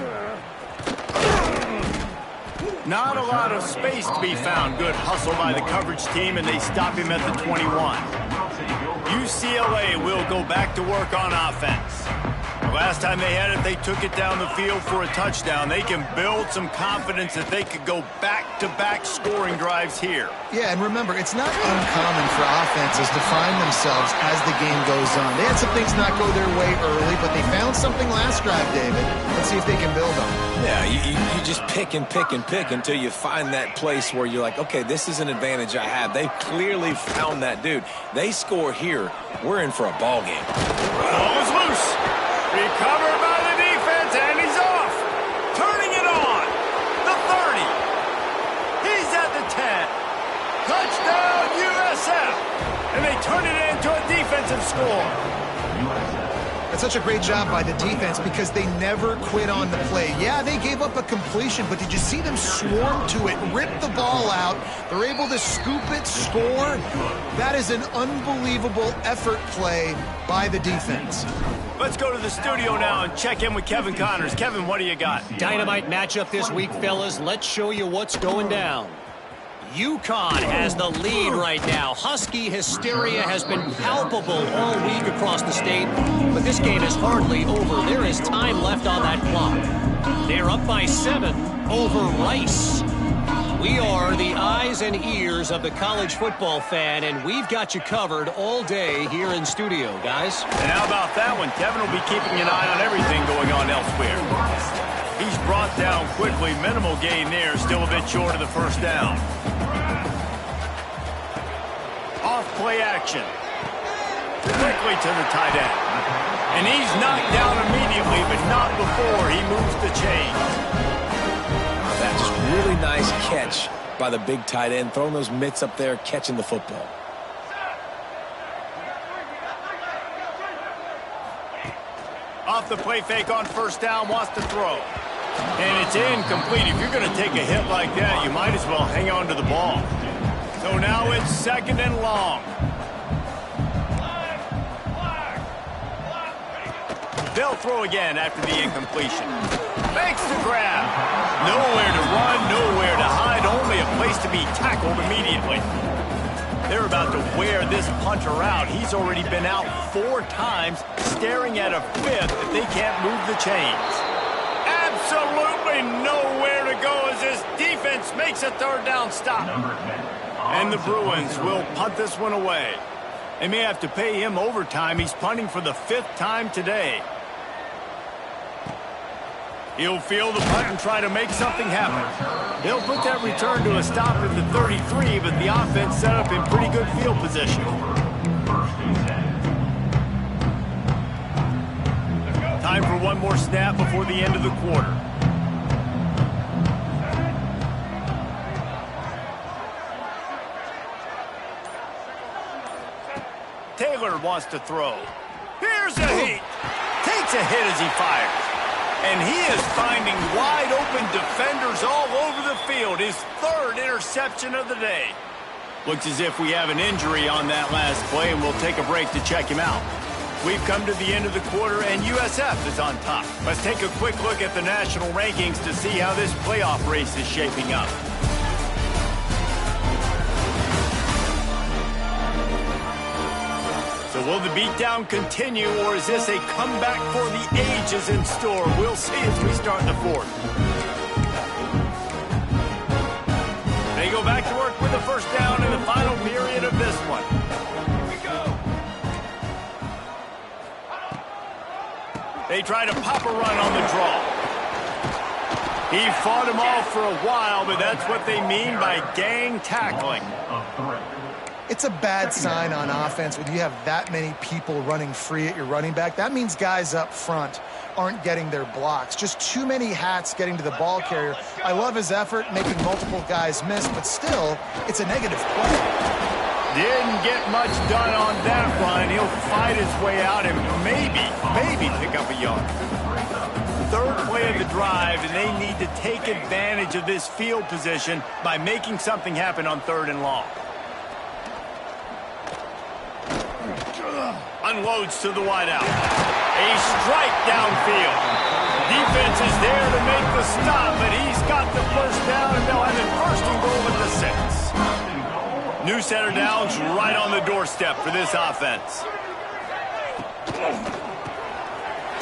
Not a lot of space to be found. Good hustle by the coverage team, and they stop him at the 21. UCLA will go back to work on offense. The last time they had it, they took it down the field for a touchdown. They can build some confidence that they could go back-to-back scoring drives here.
Yeah, and remember, it's not uncommon for offenses to find themselves as the game goes on. They had some things not go their way early, but they found something last drive, David. Let's see if they can build on it.
Yeah, you just pick and pick and pick until you find that place where you're like, okay, this is an advantage I have. They've clearly found that dude. They score here, we're in for a ball game.
Ball is loose. Recovered by the defense, and he's off. Turning it on. The 30. He's at the 10. Touchdown, USF. And they turn it into a defensive score.
That's such a great job by the defense because they never quit on the play. Yeah, they gave up a completion, but did you see them swarm to it, rip the ball out? They're able to scoop it, score. That is an unbelievable effort play by the defense.
Let's go to the studio now and check in with Kevin Connors. Kevin, what do you got?
Dynamite matchup this week, fellas. Let's show you what's going down. UConn has the lead right now. Husky hysteria has been palpable all week across the state, but this game is hardly over. There is time left on that clock. They're up by 7 over Rice. We are the eyes and ears of the college football fan, and we've got you covered all day here in studio, guys.
And how about that one? Kevin will be keeping an eye on everything going on elsewhere. He's brought down quickly. Minimal gain there. Still a bit short of the first down. Off play action. Quickly to the tight end. And he's knocked down immediately, but not before he moves the chain.
That's just really nice catch by the big tight end, throwing those mitts up there, catching the football.
Off the play fake on first down, wants to throw. And it's incomplete. If you're going to take a hit like that, you might as well hang on to the ball. So now it's 2nd and long. They'll throw again after the incompletion. Fakes the grab. Nowhere to run, nowhere to hide, only a place to be tackled immediately. They're about to wear this punter out. He's already been out 4 times, staring at a 5th if they can't move the chains. Absolutely nowhere to go as this defense makes a 3rd down stop. And the Bruins will punt this one away. They may have to pay him overtime. He's punting for the 5th time today. He'll field the punt and try to make something happen. They'll put that return to a stop at the 33, but the offense set up in pretty good field position. Time for one more snap before the end of the quarter. Taylor wants to throw. Here's a heat. Takes a hit as he fires. And he is finding wide-open defenders all over the field. His third interception of the day. Looks as if we have an injury on that last play, and we'll take a break to check him out. We've come to the end of the quarter, and USF is on top. Let's take a quick look at the national rankings to see how this playoff race is shaping up. So will the beatdown continue, or is this a comeback for the ages in store? We'll see as we start the fourth. They go back to work with the first down in the final period of this one. They try to pop a run on the draw. He fought him off for a while, but that's what they mean by gang tackling.
It's a bad sign on offense when you have that many people running free at your running back. That means guys up front aren't getting their blocks. Just too many hats getting to the ball carrier. I love his effort, making multiple guys miss, but still, it's a negative play.
Didn't get much done on that run. He'll fight his way out and maybe pick up a yard. Third play of the drive, and they need to take advantage of this field position by making something happen on 3rd and long. Unloads to the wideout. A strike downfield. Defense is there to make the stop, but he's got the first down, and they'll have it 1st and goal at the 6. New center downs right on the doorstep for this offense.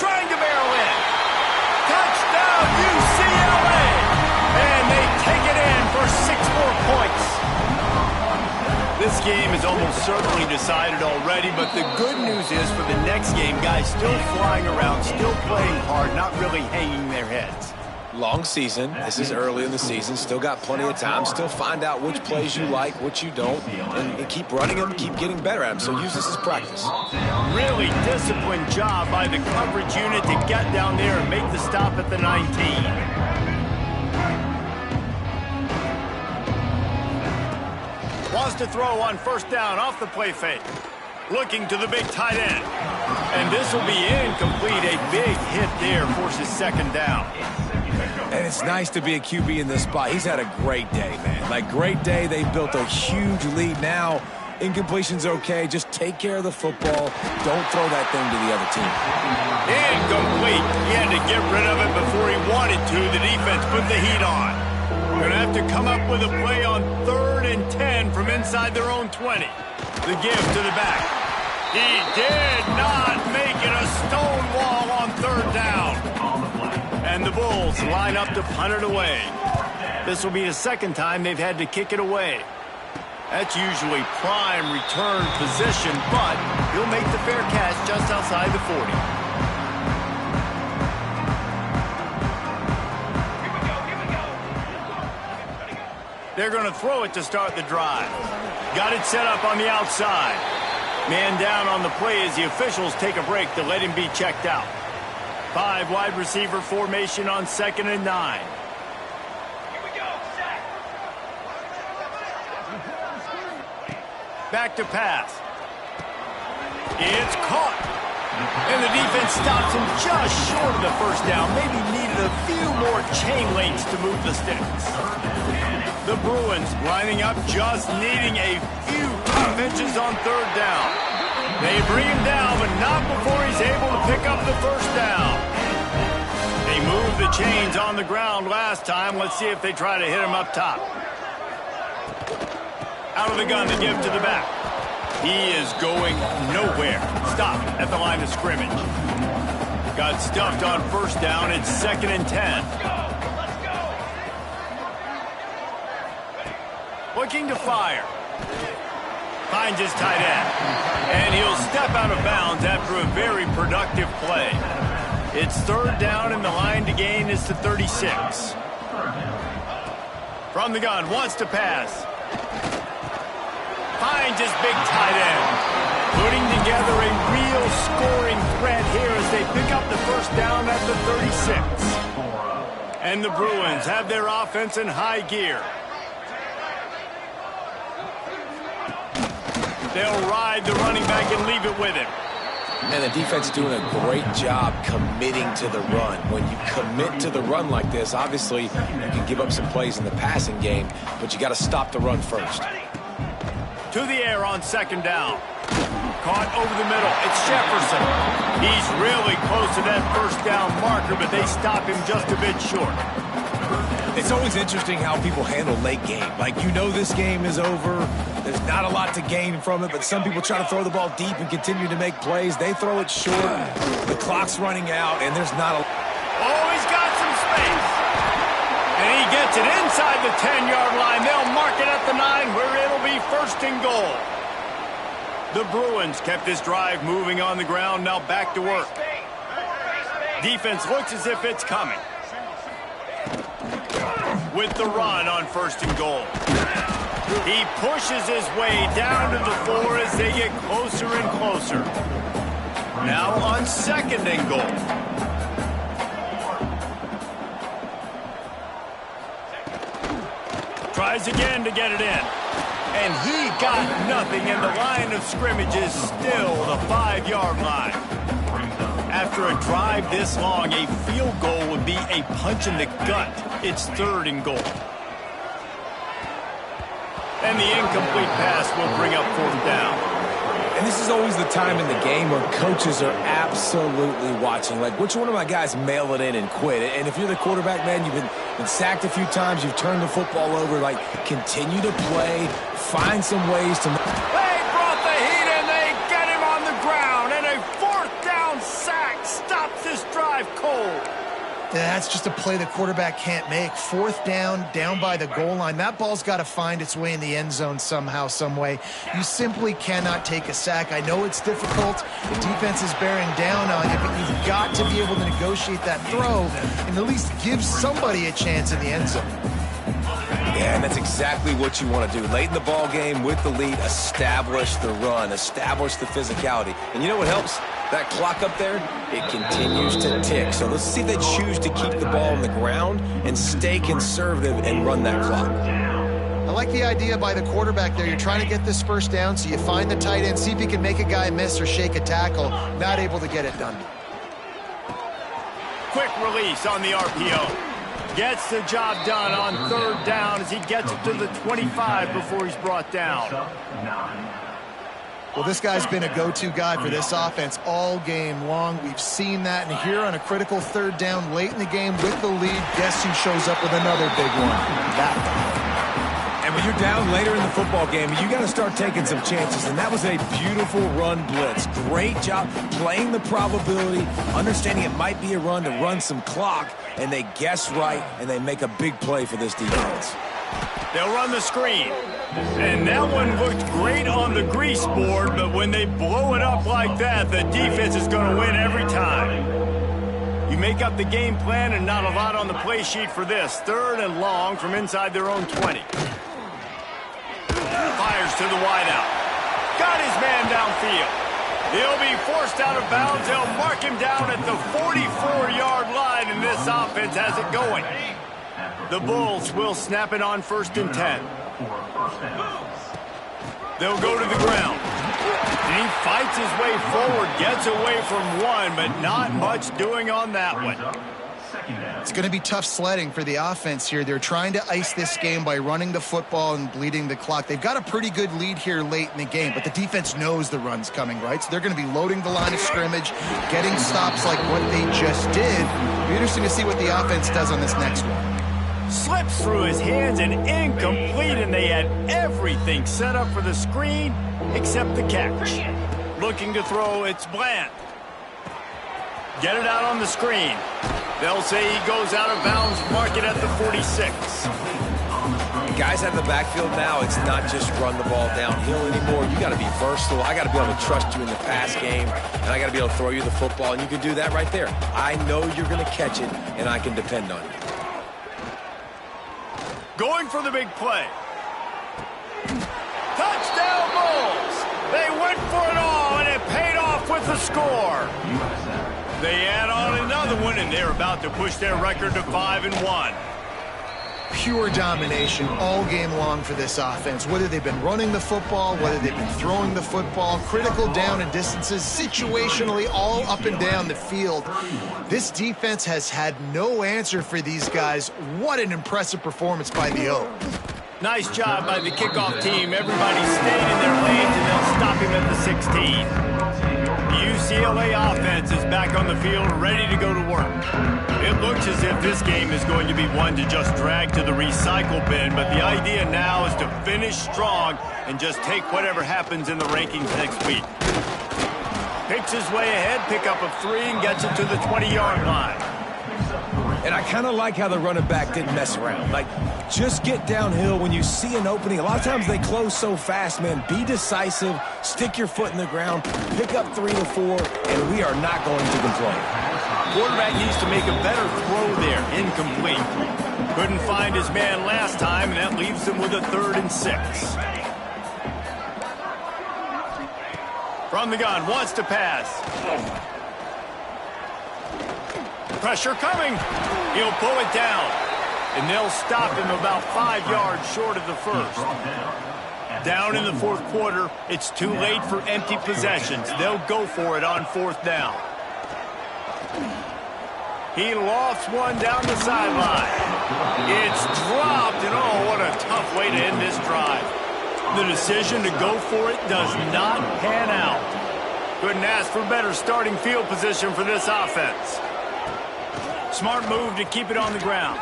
Trying to barrel in. Touchdown, UCLA! And they take it in for 6 more points. This game is almost certainly decided already, but the good news is for the next game, guys still flying around, still playing hard, not really hanging their heads.
Long season. This is early in the season. Still got plenty of time. Still find out which plays you like, which you don't, and keep running them, keep getting better at them. So use this as practice.
Really disciplined job by the coverage unit to get down there and make the stop at the 19. Wants to throw on 1st down off the play fake. Looking to the big tight end. And this will be incomplete. A big hit there forces 2nd down.
And it's nice to be a QB in this spot. He's had a great day, man. Like, great day. They built a huge lead. Now, incompletion's okay. Just take care of the football. Don't throw that thing to the other team.
Incomplete. He had to get rid of it before he wanted to. The defense put the heat on. Going to have to come up with a play on 3rd and 10 from inside their own 20. The give to the back. He did not make it a stone wall on 3rd down. And the Bulls line up to punt it away. This will be the 2nd time they've had to kick it away. That's usually prime return position, but he'll make the fair catch just outside the 40. They're going to throw it to start the drive. Got it set up on the outside. Man down on the play as the officials take a break to let him be checked out. 5 wide receiver formation on 2nd and 9. Back to pass. It's caught. And the defense stops him just short of the 1st down. Maybe needed a few more chain links to move the sticks. The Bruins lining up, just needing a few tough inches on 3rd down. They bring him down, but not before he's able to pick up the 1st down. They moved the chains on the ground last time. Let's see if they try to hit him up top. Out of the gun, the give to the back. He is going nowhere. Stop at the line of scrimmage. Got stuffed on 1st down. It's 2nd and 10. Looking to fire. Finds his tight end. And he'll step out of bounds after a very productive play. It's 3rd down, and the line to gain is to 36. From the gun, wants to pass. Finds his big tight end. Putting together a real scoring threat here as they pick up the 1st down at the 36. And the Bruins have their offense in high gear. They'll ride the running back and leave it with him.
And the defense doing a great job committing to the run. When you commit to the run like this, obviously you can give up some plays in the passing game, but you got to stop the run first.
To the air on second down. Caught over the middle. It's Jefferson. He's really close to that first down marker, but they stop him just a bit short.
It's always interesting how people handle late game. Like, you know this game is over. There's not a lot to gain from it, but some people try to throw the ball deep and continue to make plays. They throw it short. The clock's running out, and there's not a...
Oh, he's got some space. And he gets it inside the 10-yard line. They'll mark it at the 9, where it'll be first and goal. The Bruins kept this drive moving on the ground. Now back to work. Defense looks as if it's coming. With the run on first and goal. He pushes his way down to the floor as they get closer and closer. Now on second and goal. Tries again to get it in. And he got nothing, and the line of scrimmage is still the 5-yard line. After a drive this long, a field goal would be a punch in the gut. It's third and goal. And the incomplete pass will bring up fourth down.
And this is always the time in the game where coaches are absolutely watching. Like, which one of my guys mail it in and quit? And if you're the quarterback, man, you've been sacked a few times, you've turned the football over, like, continue to play, find some ways to...
They brought the heat and they get him on the ground, and a fourth down sack stops this drive cold.
That's just a play the quarterback can't make. Fourth down, down by the goal line. That ball's got to find its way in the end zone somehow, some way. You simply cannot take a sack. I know it's difficult. The defense is bearing down on you, but you've got to be able to negotiate that throw and at least give somebody a chance in the end zone.
Yeah, and that's exactly what you want to do. Late in the ball game with the lead, establish the run, establish the physicality. And you know what helps? That clock up there, it continues to tick. So let's see if they choose to keep the ball on the ground and stay conservative and run that clock.
I like the idea by the quarterback there. You're trying to get this first down, so you find the tight end, see if you can make a guy miss or shake a tackle. Not able to get it done.
Quick release on the RPO. Gets the job done on third down as he gets it to the 25 before he's brought down.
Well, this guy's been a go-to guy for this offense all game long. We've seen that, and here on a critical third down late in the game with the lead, guess who shows up with another big one? That guy.
And when you're down later in the football game, you got to start taking some chances, and that was a beautiful run blitz. Great job playing the probability, understanding it might be a run to run some clock, and they guess right, and they make a big play for this defense.
They'll run the screen. And that one looked great on the grease board, but when they blow it up like that, the defense is going to win every time. You make up the game plan and not a lot on the play sheet for this. Third and long from inside their own 20. Fires to the wideout. Got his man downfield. He'll be forced out of bounds. They'll mark him down at the 44-yard line, and this offense has it going. The Bulls will snap it on first and 10. They'll go to the ground. And he fights his way forward, gets away from one, but not much doing on that one.
It's going to be tough sledding for the offense here. They're trying to ice this game by running the football and bleeding the clock. They've got a pretty good lead here late in the game, but the defense knows the run's coming, right? So they're going to be loading the line of scrimmage, getting stops like what they just did. It'll be interesting to see what the offense does on this next one.
Slips through his hands and incomplete, and they had everything set up for the screen except the catch. Looking to throw, it's Bland. Get it out on the screen. They'll say he goes out of bounds, mark it at the 46.
Guys out of the backfield now, it's not just run the ball downhill anymore. You got to be versatile. I got to be able to trust you in the pass game, and I got to be able to throw you the football, and you can do that right there. I know you're going to catch it, and I can depend on you.
Going for the big play. Touchdown Bulls! They went for it all, and it paid off with the score. They add on another one, and they're about to push their record to 5-1.
pure domination all game long for this offense. Whether they've been running the football, whether they've been throwing the football, critical down and distances, situationally all up and down the field. This defense has had no answer for these guys. What an impressive performance by the O.
Nice job by the kickoff team. Everybody stayed in their lanes, and they'll stop him at the 16. The UCLA offense is back on the field, ready to go to work. It looks as if this game is going to be one to just drag to the recycle bin, but the idea now is to finish strong and just take whatever happens in the rankings next week. Picks his way ahead, pick up a 3, and gets it to the 20-yard line.
And I kind of like how the running back didn't mess around. Like, just get downhill when you see an opening. A lot of times they close so fast, man. Be decisive, stick your foot in the ground, pick up 3 to 4, and we are not going to complain.
Quarterback needs to make a better throw there. Incomplete. Couldn't find his man last time, and that leaves him with a 3rd and 6. From the gun, wants to pass. Pressure coming. He'll pull it down. And they'll stop him about 5 yards short of the first. Down in the 4th quarter, it's too late for empty possessions. They'll go for it on 4th down. He lofts one down the sideline. It's dropped, and oh, what a tough way to end this drive. The decision to go for it does not pan out. Couldn't ask for better starting field position for this offense. Smart move to keep it on the ground.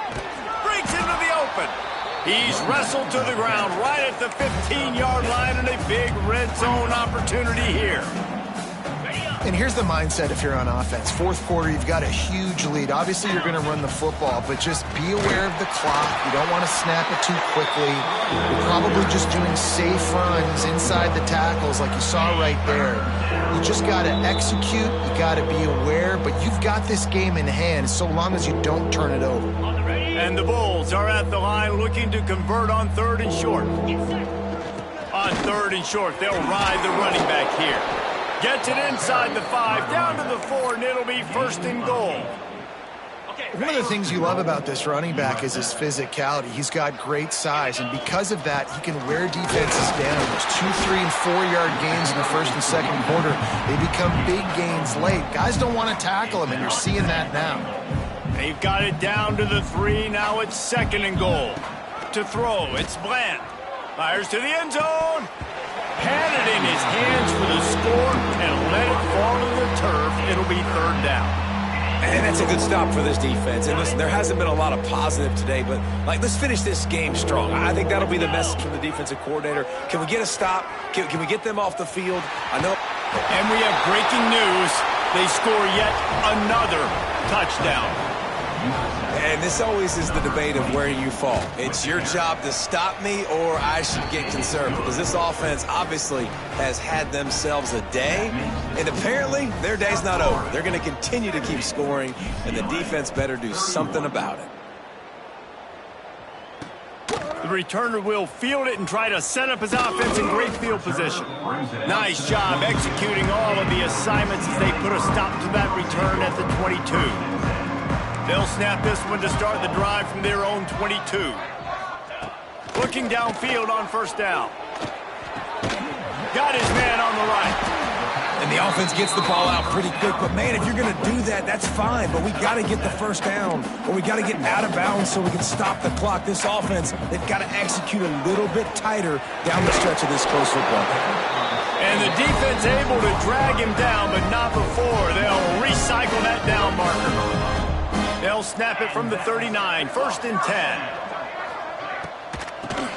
Breaks into the open. He's wrestled to the ground right at the 15-yard line, and a big red zone opportunity here.
And here's the mindset if you're on offense. 4th quarter, you've got a huge lead. Obviously, you're going to run the football, but just be aware of the clock. You don't want to snap it too quickly. You're probably just doing safe runs inside the tackles like you saw right there. You just got to execute. You got to be aware, but you've got this game in hand so long as you don't turn it over.
And the Bulls are at the line looking to convert on 3rd and short. On 3rd and short, they'll ride the running back here. Gets it inside the 5, down to the 4, and it'll be 1st and goal.
One of the things you love about this running back is his physicality. He's got great size, and because of that, he can wear defenses down. Those 2, 3, and 4-yard gains in the 1st and 2nd quarter, they become big gains late. Guys don't want to tackle him, and you're seeing that now.
They've got it down to the 3. Now it's 2nd and goal. To throw, it's Bland. Fires to the end zone. Had it in his hands for the score and let it fall to the turf. It'll be 3rd down.
And that's a good stop for this defense. And listen, there hasn't been a lot of positive today, but let's finish this game strong. I think that'll be the message from the defensive coordinator. Can we get a stop? Can we get them off the field? I know.
And we have breaking news. They score yet another touchdown.
And this always is the debate of where you fall. It's your job to stop me, or I should get concerned, because this offense obviously has had themselves a day, and apparently their day's not over. They're going to continue to keep scoring, and the defense better do something about it.
The returner will field it and try to set up his offense in great field position. Nice job executing all of the assignments as they put a stop to that return at the 22. They'll snap this one to start the drive from their own 22. Looking downfield on 1st down. Got his man on the right.
And the offense gets the ball out pretty quick. But, man, if you're going to do that, that's fine. But we got to get the 1st down, or we got to get out of bounds so we can stop the clock. This offense, they've got to execute a little bit tighter down the stretch of this close football.
And the defense able to drag him down, but not before. They'll recycle that down marker. They'll snap it from the 39, 1st and 10.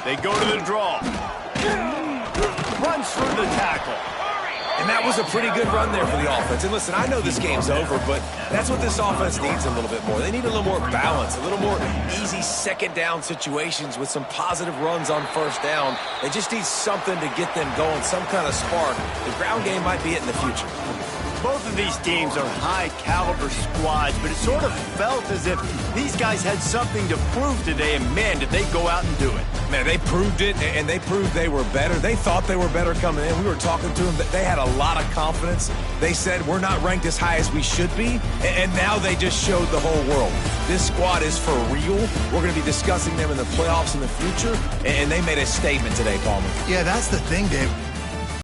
They go to the draw. Runs through the tackle.
And that was a pretty good run there for the offense. And listen, I know this game's over, but that's what this offense needs a little bit more. They need a little more balance, a little more easy 2nd down situations with some positive runs on 1st down. They just need something to get them going, some kind of spark. The ground game might be it in the future.
Both of these teams are high-caliber squads, but it sort of felt as if these guys had something to prove today, and man, did they go out and do it.
Man, they proved it, and they proved they were better. They thought they were better coming in. We were talking to them. They had a lot of confidence. They said, we're not ranked as high as we should be, and now they just showed the whole world. This squad is for real. We're going to be discussing them in the playoffs in the future, and they made a statement today, Palmer.
Yeah, that's the thing, Dave.